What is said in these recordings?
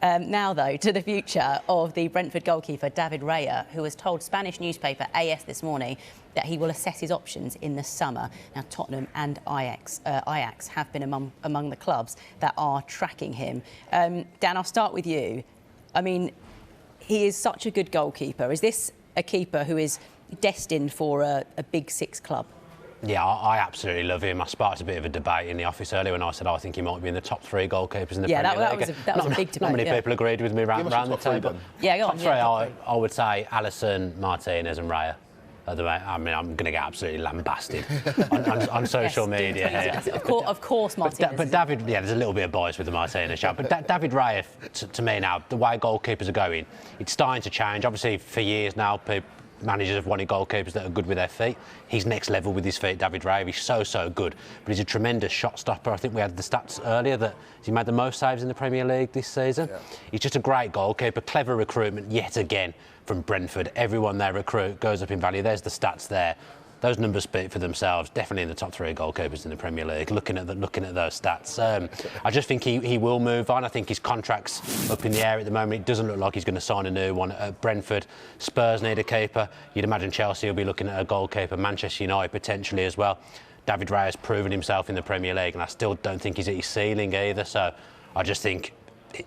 Now, though, to the future of the Brentford goalkeeper, David Raya, who has told Spanish newspaper AS this morning that he will assess his options in the summer. Now, Tottenham and Ajax have been among the clubs that are tracking him. Dan, I'll start with you. I mean, he is such a good goalkeeper. Is this a keeper who is destined for a Big Six club? Yeah, I absolutely love him. I sparked a bit of a debate in the office earlier when I said I think he might be in the top 3 goalkeepers in the Premier League. That was a big debate. Not many people agreed with me around the table. Yeah, go on. Top 3, I would say Alisson, Martinez and Raya. I mean, I'm going to get absolutely lambasted on social media here. Of course, Martinez. But David, yeah, there's a little bit of bias with the Martinez shout. But David Raya, to me now, the way goalkeepers are going, it's starting to change. Obviously, for years now, managers have wanted goalkeepers that are good with their feet. He's next level with his feet, David Raya. He's so good, but he's a tremendous shot stopper. I think we had the stats earlier that he made the most saves in the Premier League this season. Yeah. He's just a great goalkeeper. Clever recruitment yet again from Brentford. Everyone they recruit goes up in value. There's the stats there. Those numbers speak for themselves. Definitely in the top 3 goalkeepers in the Premier League. Looking at those stats, I just think he will move on. I think his contract's up in the air at the moment. It doesn't look like he's going to sign a new one at Brentford. Spurs need a keeper. You'd imagine Chelsea will be looking at a goalkeeper. Manchester United potentially as well. David Raya has proven himself in the Premier League, and I still don't think he's at his ceiling either. So I just think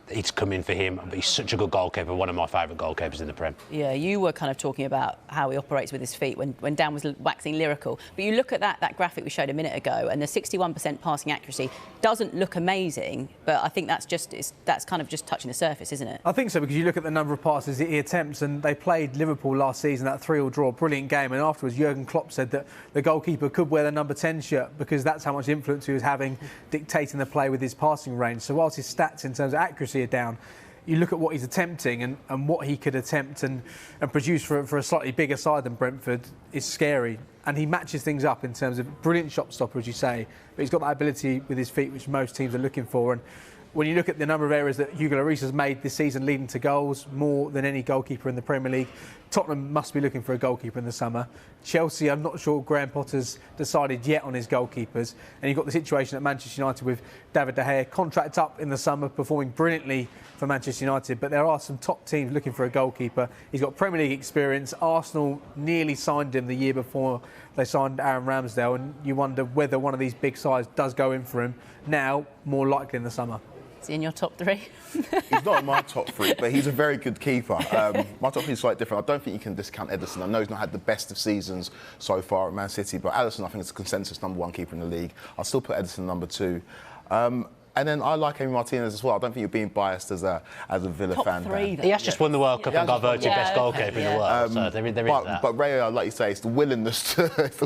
it's coming for him. He's such a good goalkeeper, one of my favourite goalkeepers in the Prem. Yeah, you were kind of talking about how he operates with his feet when Dan was waxing lyrical. But you look at that graphic we showed a minute ago, and the 61% passing accuracy doesn't look amazing, but I think that's kind of just touching the surface, isn't it? I think so, because you look at the number of passes he attempts, and they played Liverpool last season, that 3-3 draw, brilliant game, and afterwards Jurgen Klopp said that the goalkeeper could wear the number 10 shirt because that's how much influence he was having dictating the play with his passing range. So whilst his stats in terms of accuracy are down, you look at what he's attempting and what he could attempt and produce for a slightly bigger side than Brentford is scary. And he matches things up in terms of brilliant shot stopper, as you say, but he's got that ability with his feet which most teams are looking for. And when you look at the number of errors that Hugo Lloris has made this season leading to goals, more than any goalkeeper in the Premier League, Tottenham must be looking for a goalkeeper in the summer. Chelsea, I'm not sure Graham Potter's decided yet on his goalkeepers. And you've got the situation at Manchester United with David De Gea, contract up in the summer, performing brilliantly for Manchester United. But there are some top teams looking for a goalkeeper. He's got Premier League experience. Arsenal nearly signed him the year before they signed Aaron Ramsdale. And you wonder whether one of these big sides does go in for him now, more likely in the summer. Is he in your top 3? He's not in my top 3, but he's a very good keeper. My top 3 is slightly different. I don't think you can discount Ederson. I know he's not had the best of seasons so far at Man City, but Alisson, I think, is a consensus #1 keeper in the league. I'll still put Ederson #2. And then I like Amy Martinez as well. I don't think you're being biased as a Villa top fan. 3, he has just won the World Cup and got voted best goalkeeper in the world. So there is that. But Raya, like you say, it's the willingness to, it's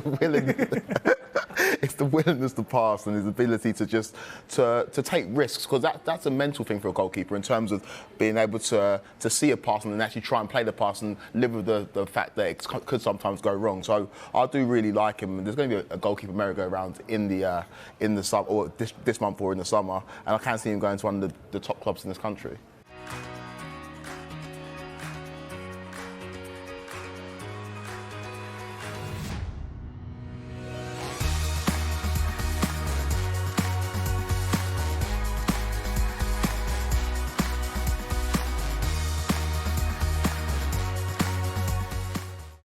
the willingness to pass and his ability to just to take risks, because that's a mental thing for a goalkeeper in terms of being able to see a pass and then actually try and play the pass and live with the fact that it could sometimes go wrong. So I do really like him. There's going to be a goalkeeper merry-go-round in the summer, or this month or in the summer, and I can see him going to one of the top clubs in this country.